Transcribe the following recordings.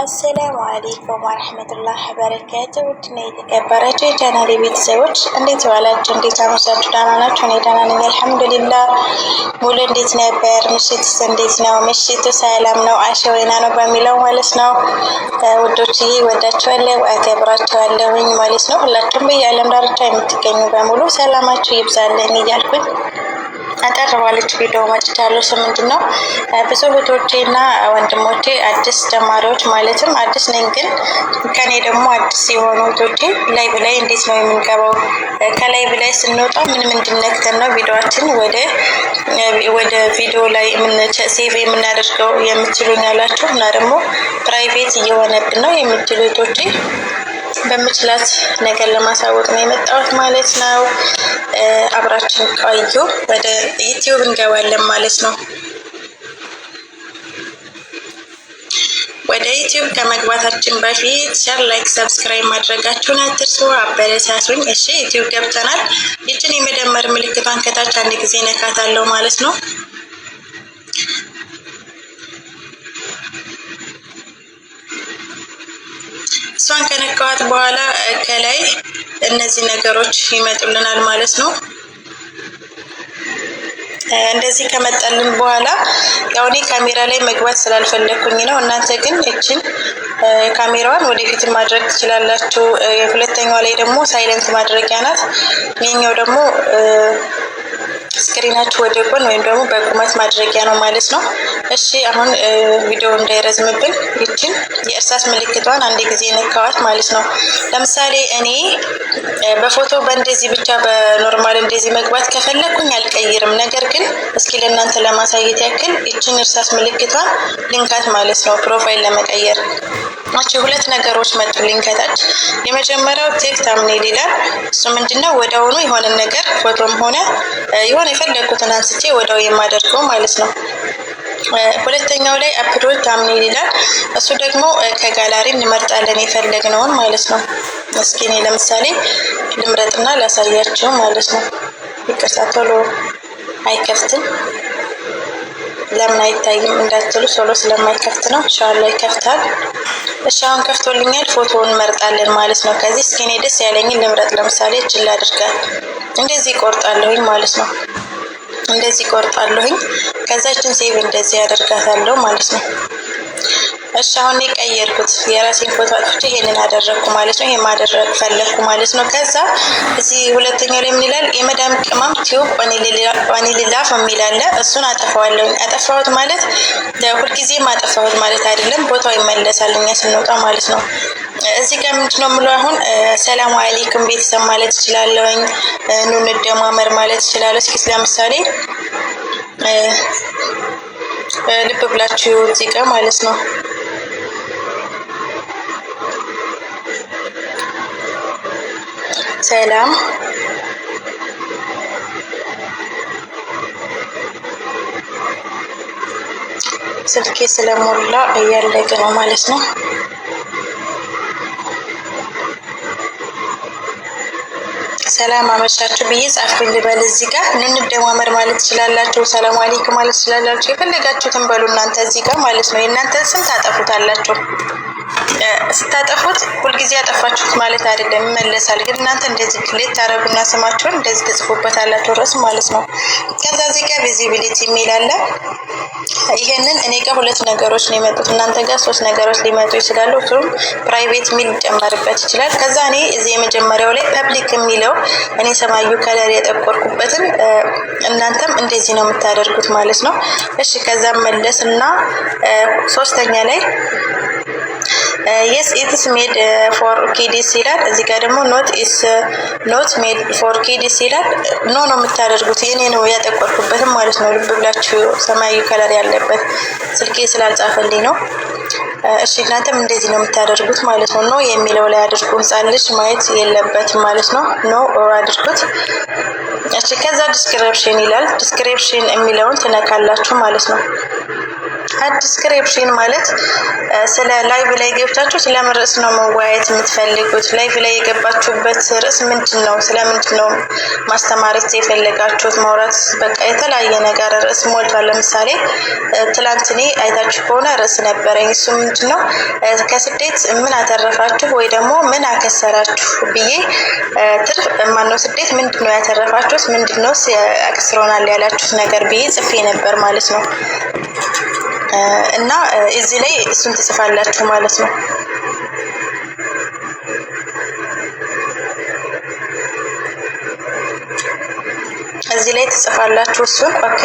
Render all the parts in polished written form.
አሰላሙ አለይኩም ወረህመቱላህ በረካቱ። ውድና የተከበራችሁ የቻናሌ ቤተሰቦች እንዴት ዋላችሁ? እንዴት አመሻችሁ? ደህና ናችሁ? እኔ ደህና ነኝ አልሐምዱሊላህ። ሙሉ እንዴት ነበር? ምሽትስ እንዴት ነው? ምሽቱ ሰላም ነው? አሸወይና ነው በሚለው ማለት ነው። ውዶችዬ ወዳችኋለሁ፣ አከብራችኋለሁኝ ማለት ነው። ሁላችሁም በየዓለም ዳርቻ የምትገኙ በሙሉ ሰላማችሁ ይብዛልን እያልኩኝ አጠር ባለች ቪዲዮ መጥቻለሁ። ምንድን ነው ብዙ እህቶቼ እና ወንድሞቼ አዲስ ጀማሪዎች ማለትም አዲስ ነኝ ግን ከኔ ደግሞ አዲስ የሆኑ እህቶቼ ላይቭ ላይ እንዴት ነው የምንገባው? ከላይቭ ላይ ስንወጣ ምንድን ነክተን ነው ቪዲዮችን ወደ ቪዲዮ ላይ ሴቭ የምናደርገው የምትሉኝ ያላችሁ እና ደግሞ ፕራይቬት እየሆነብን ነው የምትሉ እህቶቼ በምችላት ነገር ለማሳወቅ ነው የመጣሁት ማለት ነው። አብራችን ቆዩ። ወደ ዩቲዩብ እንገባለን ማለት ነው። ወደ ዩቲዩብ ከመግባታችን በፊት ሼር፣ ላይክ፣ ሰብስክራይብ ማድረጋችሁን አትርሱ። አበረታቱኝ። እሺ ዩቲዩብ ገብተናል። ይችን የመደመር ምልክቷን ከታች አንድ ጊዜ ነካታለሁ ማለት ነው። እሷን ከነካዋት በኋላ ከላይ እነዚህ ነገሮች ይመጡልናል ማለት ነው። እንደዚህ ከመጣልን በኋላ ያው እኔ ካሜራ ላይ መግባት ስላልፈለኩኝ ነው። እናንተ ግን እችን ካሜራዋን ወደፊት ማድረግ ትችላላችሁ። የሁለተኛዋ ላይ ደግሞ ሳይለንት ማድረጊያ ናት። ይሄኛው ደግሞ ስክሪናችሁ ወደ ጎን ወይም ደግሞ በቁመት ማድረጊያ ነው ማለት ነው። እሺ አሁን ቪዲዮ እንዳይረዝምብን ይችን የእርሳስ ምልክቷን አንድ ጊዜ ነካዋት ማለት ነው። ለምሳሌ እኔ በፎቶ በእንደዚህ ብቻ በኖርማል እንደዚህ መግባት ከፈለኩኝ አልቀይርም። ነገር ግን እስኪ ለእናንተ ለማሳየት ያክል ይችን እርሳስ ምልክቷን ልንካት ማለት ነው። ፕሮፋይል ለመቀየር ናቸው ሁለት ነገሮች መጡልኝ ከታች። የመጀመሪያው ቴክ ታምኔል ይላል። እሱ ምንድነው ወዲያውኑ የሆነ ነገር ፎቶም ሆነ የሆነ የፈለኩትን አንስቼ ወዲያው የማደርገው ማለት ነው። ሁለተኛው ላይ አፕሎድ ታምኔል ይላል። እሱ ደግሞ ከጋላሪ እንመርጣለን የፈለግነውን ማለት ነው። እስኪ እኔ ለምሳሌ ልምረጥና ላሳያቸው ማለት ነው። ይቅርታ ቶሎ አይከፍትም። ለምን አይታይም እንዳትሉ ሶሎ ስለማይከፍት ነው። ኢንሻአላህ ይከፍታል። እሺ አሁን ከፍቶልኛል። ፎቶውን እንመርጣለን ማለት ነው። ከዚህ እስኪ እኔ ደስ ያለኝን ልምረጥ። ለምሳሌ እችል አድርጋል እንደዚህ ቆርጣለሁኝ ማለት ነው። እንደዚህ ቆርጣለሁኝ። ከዛችን ሴቭ እንደዚህ ያደርጋታለሁ ማለት ነው። እሺ አሁን ቀየርኩት። የራሴን ፎቶ አጥፍቼ ይሄንን አደረግኩ ማለት ነው። ይሄ ማደረግ ፈለግኩ ማለት ነው። ከዛ እዚህ ሁለተኛው ላይ ምን ይላል? የመዳም ቅመም ቲዩብ ኦኒሊላፍ የሚል አለ። እሱን አጠፋዋለሁ። አጠፋሁት ማለት ሁልጊዜም አጠፋሁት ማለት አይደለም። ቦታው ይመለሳል እኛ ስንወጣ ማለት ነው። እዚህ ጋር ምንድነው የምለው አሁን ሰላም አለይኩም ቤተሰብ ማለት እችላለሁኝ። ኑ እንደማመር ማለት እችላለሁ። እስኪ ለምሳሌ ልብ ብላችሁ እዚህ ጋር ማለት ነው ሰላም ስልኬ ስለሞላ እያለቀ ነው ማለት ነው። ሰላም አመሻችሁ ብዬ ጻፍኩኝ ልበል። እዚህ ጋር እንደማመር ማለት ትችላላችሁ። ሰላም አለይኩም ማለት ትችላላችሁ። የፈለጋችሁትን በሉ እናንተ እዚህ ጋር ማለት ነው። የእናንተ ስም ታጠፉታላችሁ። ስታጠፉት ሁልጊዜ ያጠፋችሁት ማለት አይደለም፣ ይመለሳል። ግን እናንተ እንደዚህ ክሌት ታረጉና ስማችሁን እንደዚህ ትጽፉበታላችሁ ራስ ማለት ነው። ከዛ እዚህ ጋር ቪዚቢሊቲ የሚል አለ። ይሄንን እኔ ጋር ሁለት ነገሮች ነው የመጡት። እናንተ ጋር ሶስት ነገሮች ሊመጡ ይችላሉ። እሱም ፕራይቬት የሚል ሊጨመርበት ይችላል። ከዛ እኔ እዚህ የመጀመሪያው ላይ ፐብሊክ የሚለው እኔ ሰማዩ ከለር የጠቆርኩበትን እናንተም እንደዚህ ነው የምታደርጉት ማለት ነው። እሺ ከዛ መለስ እና ሶስተኛ ላይ yes it is made for kids ይላል። እዚህ ጋር ደግሞ not made for kids ይላል። ኖ ነው የምታደርጉት። የኔ ነው ያጠቆርኩበትም ማለት ነው። ልብ ብላችሁ ሰማያዊ ከለር ያለበት ስልኬ ስላልጻፈልኝ ነው። እሺ እናንተም እንደዚህ ነው የምታደርጉት ማለት ነው። ኖ የሚለው ላይ አድርጉ። ህፃን ልጅ ማየት የለበትም ማለት ነው። ኖ አድርጉት። እሺ ከዛ ዲስክሪፕሽን ይላል። ዲስክሪፕሽን የሚለውን ትነካላችሁ ማለት ነው። ዲስክሪፕሽን ማለት ስለ ላይቭ ላይ ገብታችሁ ስለምን ርዕስ ነው መወያየት የምትፈልጉት? ላይቭ ላይ የገባችሁበት ርዕስ ምንድን ነው? ስለምንድን ነው ማስተማረት የፈለጋችሁት? ማውራት በቃ የተለያየ ነገር ርዕስ ሞልቷል። ለምሳሌ ትላንት እኔ አይታችሁ ከሆነ ርዕስ ነበረኝ። እሱ ምንድን ነው ከስደት ምን አተረፋችሁ ወይ ደግሞ ምን አከሰራችሁ ብዬ ትርፍ ማነው ስደት ምንድን ነው ያተረፋችሁት? ምንድን ነው አክስሮናል ያላችሁት ነገር ብዬ ጽፌ ነበር ማለት ነው። እና እዚህ ላይ እሱን ትጽፋላችሁ ማለት ነው። እዚህ ላይ ትጽፋላችሁ እሱን። ኦኬ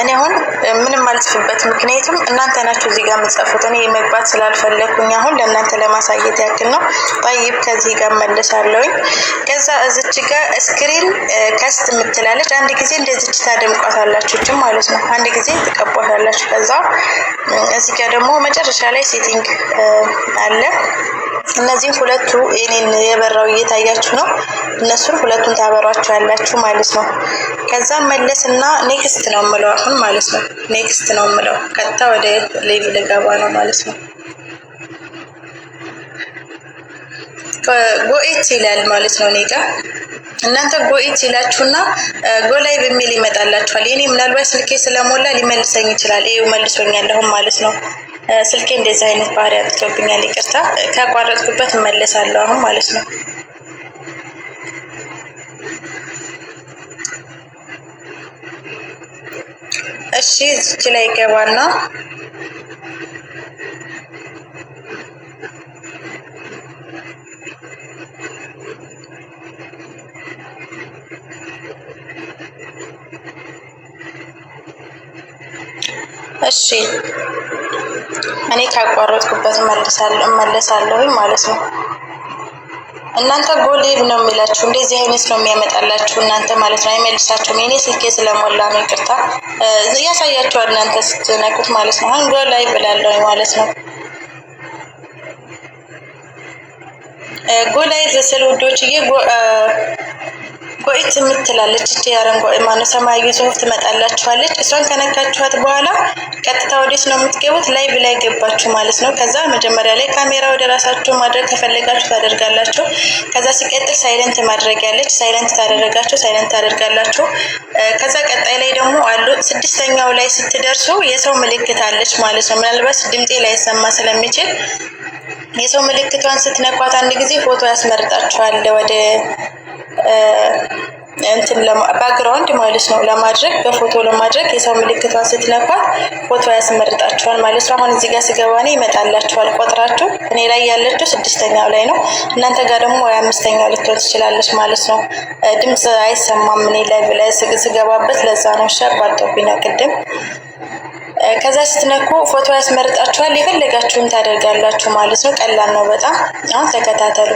እኔ አሁን ምንም አልጽፍበት፣ ምክንያቱም እናንተ ናችሁ እዚህ ጋር የምትጽፉት። እኔ መግባት ስላልፈለኩኝ አሁን ለእናንተ ለማሳየት ያክል ነው። ጠይብ ከዚህ ጋር መለሳለሁኝ። ከዛ እዚች ጋር ስክሪን ከስት የምትላለች አንድ ጊዜ እንደዚች ታደምቋታላችሁ እችም ማለት ነው። አንድ ጊዜ ትቀቧታላችሁ። ከዛ እዚህ ጋር ደግሞ መጨረሻ ላይ ሴቲንግ አለ። እነዚህም ሁለቱ እኔን የበራው እየታያችሁ ነው። እነሱን ሁለቱን ታበሯቸዋላችሁ ማለት ነው። ከዛ መለስና ኔክስት ነው የምለው አሁን ማለት ነው። ኔክስት ነው የምለው ቀጥታ ወደ ሌቭ ልገባ ነው ማለት ነው። ጎኤት ይላል ማለት ነው። እኔ ጋር እናንተ ጎኤት ይላችሁና ጎላይ በሚል ይመጣላችኋል። የኔ ምናልባት ስልኬ ስለሞላ ሊመልሰኝ ይችላል። ይሄው መልሶኛል አሁን ማለት ነው። ስልኬ እንደዚህ አይነት ባህሪ አጥቶብኛል። ይቅርታ ካቋረጥኩበት እመለሳለሁ አሁን ማለት ነው። እሺ እዚህ ላይ ገባና እሺ እኔ ካቋረጥኩበት እመለሳለሁ ማለት ነው። እናንተ ጎሌብ ነው የሚላችሁ እንደዚህ አይነት ነው የሚያመጣላችሁ እናንተ ማለት ነው። አይመልሳችሁም። የኔ ስልኬ ስለሞላ ነው ይቅርታ። ያሳያችኋል እናንተ ስትነኩት ማለት ነው። አሁን ጎላይ ብላለሁ ማለት ነው። ጎላይ ስለ ውዶችዬ ጎኢት የምትላለች እቺ አረንጓዴ ማነው ሰማያዊ ጽሁፍ ትመጣላችኋለች። እሷን ከነካችኋት በኋላ ቀጥታ ወዴት ነው የምትገቡት? ላይቭ ላይ ገባችሁ ማለት ነው። ከዛ መጀመሪያ ላይ ካሜራ ወደ ራሳችሁ ማድረግ ከፈለጋችሁ ታደርጋላችሁ። ከዛ ሲቀጥል ሳይለንት ማድረግ ያለች ሳይለንት ታደረጋችሁ፣ ሳይለንት ታደርጋላችሁ። ከዛ ቀጣይ ላይ ደግሞ አሉ ስድስተኛው ላይ ስትደርሱ የሰው ምልክት አለች ማለት ነው። ምናልባት ድምጤ ላይ ሰማ ስለሚችል የሰው ምልክቷን ስትነኳት አንድ ጊዜ ፎቶ ያስመርጣችኋል ወደ እንትን ባክግራውንድ ማለት ነው ለማድረግ በፎቶ ለማድረግ የሰው ምልክቷን ስትነኳት ፎቶ ያስመርጣችኋል ማለት ነው። አሁን እዚህ ጋር ስገባ ነው ይመጣላችኋል ቆጥራችሁ። እኔ ላይ ያለችው ስድስተኛው ላይ ነው። እናንተ ጋር ደግሞ ወይ አምስተኛው ልትሆን ትችላለች ማለት ነው። ድምጽ አይሰማም እኔ ላይ ብላይ ስገባበት ለዛ ነው። አቋርጦብኝ ነው ቅድም። ከዛ ስትነኩ ፎቶ ያስመርጣችኋል። የፈለጋችሁን ታደርጋላችሁ ማለት ነው። ቀላል ነው በጣም። አሁን ተከታተሉ።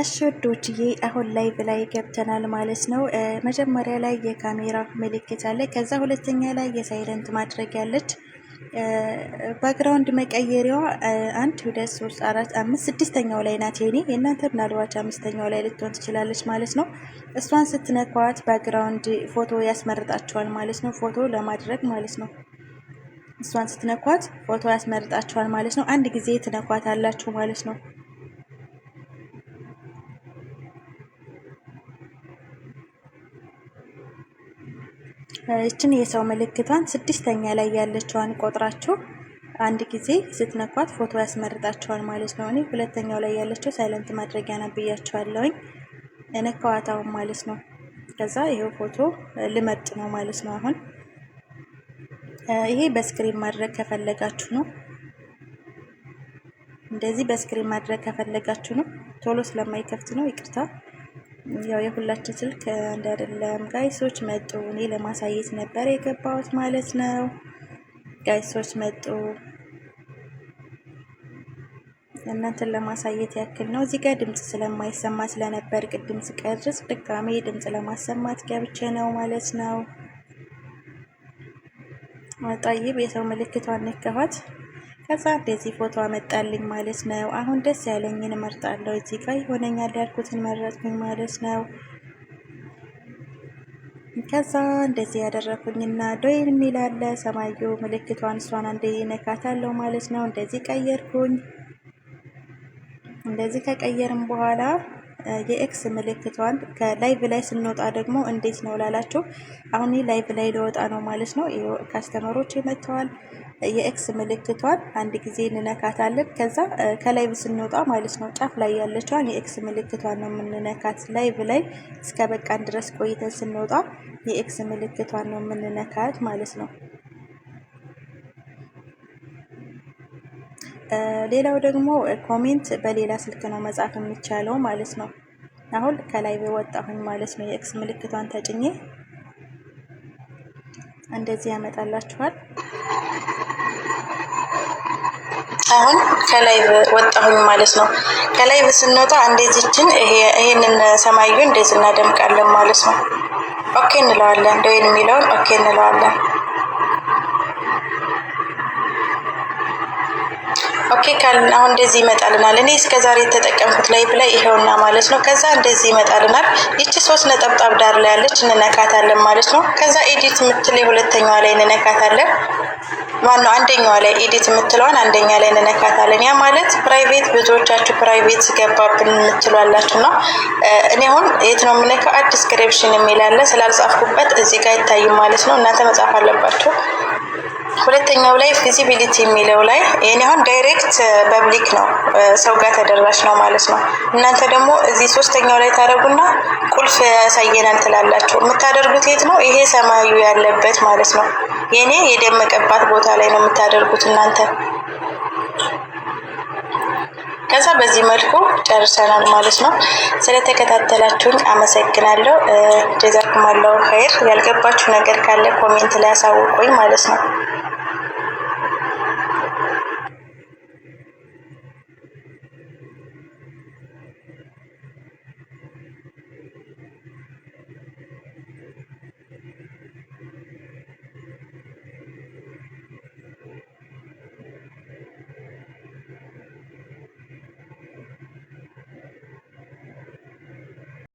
እሺ ውዶችዬ አሁን ላይ ብላይ ገብተናል ማለት ነው። መጀመሪያ ላይ የካሜራ ምልክት አለ። ከዛ ሁለተኛ ላይ የሳይለንት ማድረግ ያለች ባክግራውንድ መቀየሪያዋ 1 2 3 4 5 ስድስተኛው ላይ ናት። የእናንተ ምናልባት አምስተኛው ላይ ልትሆን ትችላለች ማለት ነው። እሷን ስትነኳት ባክግራውንድ ፎቶ ያስመርጣችኋል ማለት ነው። ፎቶ ለማድረግ ማለት ነው። እሷን ስትነኳት ፎቶ ያስመርጣችኋል ማለት ነው። አንድ ጊዜ ትነኳት አላችሁ ማለት ነው። እችን የሰው ምልክቷን ስድስተኛ ላይ ያለችዋን ቆጥራችሁ አንድ ጊዜ ስትነኳት ፎቶ ያስመርጣችኋል ማለት ነው። እኔ ሁለተኛው ላይ ያለችው ሳይለንት ማድረጊያ ነብያችኋለሁኝ ነካዋታውን ማለት ነው። ከዛ ይሄው ፎቶ ልመርጥ ነው ማለት ነው። አሁን ይሄ በስክሪን ማድረግ ከፈለጋችሁ ነው። እንደዚህ በስክሪን ማድረግ ከፈለጋችሁ ነው። ቶሎ ስለማይከፍት ነው ይቅርታ። ያው የሁላችን ስልክ አንድ አይደለም። ጋይሶች መጡ። እኔ ለማሳየት ነበር የገባሁት ማለት ነው። ጋይሶች መጡ። እናንተን ለማሳየት ያክል ነው። እዚህ ጋር ድምጽ ስለማይሰማ ስለነበር ቅድም ስቀርጽ ድጋሜ ድምጽ ለማሰማት ገብቼ ነው ማለት ነው። ጠይብ የሰው ምልክቷን ነካኋት። ከዛ እንደዚህ ፎቶ አመጣልኝ ማለት ነው። አሁን ደስ ያለኝን እመርጣለሁ። እዚህ ጋር ይሆነኛል ያልኩትን መረጥኩኝ ማለት ነው። ከዛ እንደዚህ ያደረኩኝና ዶይን የሚል አለ ሰማዩ ምልክቷን እሷን አንዴ ነካታለሁ ማለት ነው። እንደዚህ ቀየርኩኝ። እንደዚህ ከቀየርም በኋላ የኤክስ ምልክቷን ከላይቭ ላይ ስንወጣ ደግሞ እንዴት ነው ላላችሁ፣ አሁን ላይቭ ላይ ልወጣ ነው ማለት ነው። ካስተመሮች መጥተዋል። የኤክስ ምልክቷን አንድ ጊዜ እንነካታለን። ከዛ ከላይቭ ስንወጣ ማለት ነው ጫፍ ላይ ያለችዋን የኤክስ ምልክቷን ነው የምንነካት። ላይቭ ላይ እስከ በቃን ድረስ ቆይተን ስንወጣ የኤክስ ምልክቷን ነው የምንነካት ማለት ነው። ሌላው ደግሞ ኮሜንት በሌላ ስልክ ነው መጻፍ የሚቻለው ማለት ነው። አሁን ከላይ ወጣሁኝ ማለት ነው። የኤክስ ምልክቷን ተጭኜ እንደዚህ ያመጣላችኋል። አሁን ከላይ ወጣሁኝ ማለት ነው። ከላይ ስንወጣ እንደዚህችን ይሄንን ሰማዩ እንደዚህ እናደምቃለን ማለት ነው። ኦኬ እንለዋለን። ዶይን የሚለውን ኦኬ እንለዋለን። ኦኬ ካልን አሁን እንደዚህ ይመጣልናል። እኔ እስከ ዛሬ የተጠቀምኩት ላይቭ ላይ ይሄውና ማለት ነው። ከዛ እንደዚህ ይመጣልናል። ይቺ 3 ነጠብጣብ ዳር ላይ ያለች እንነካታለን ማለት ነው። ከዛ ኤዲት የምትል ሁለተኛዋ ላይ እንነካታለን። ማነው አንደኛዋ ላይ ኤዲት የምትለዋን አንደኛ ላይ እንነካታለን። ያ ማለት ፕራይቬት፣ ብዙዎቻችሁ ፕራይቬት ገባብን የምትሏላችሁ ነው። እኔ አሁን የት ነው የምነካው? አድ ዲስክሪፕሽን የሚል አለ። ስላልጻፍኩበት እዚህ ጋር ይታይም ማለት ነው። እናንተ መጻፍ አለባችሁ። ሁለተኛው ላይ ቪዚቢሊቲ የሚለው ላይ ይሄን አሁን ዳይሬክት ፐብሊክ ነው፣ ሰው ጋር ተደራሽ ነው ማለት ነው። እናንተ ደግሞ እዚህ ሶስተኛው ላይ ታደርጉና ቁልፍ ያሳየናል ትላላችሁ። የምታደርጉት የት ነው? ይሄ ሰማዩ ያለበት ማለት ነው። የኔ የደመቀባት ቦታ ላይ ነው የምታደርጉት እናንተ። ከዛ በዚህ መልኩ ጨርሰናል ማለት ነው። ስለተከታተላችሁኝ አመሰግናለሁ። ጀዛኩሙላሁ ኸይር። ያልገባችሁ ነገር ካለ ኮሜንት ላይ አሳውቁኝ ማለት ነው።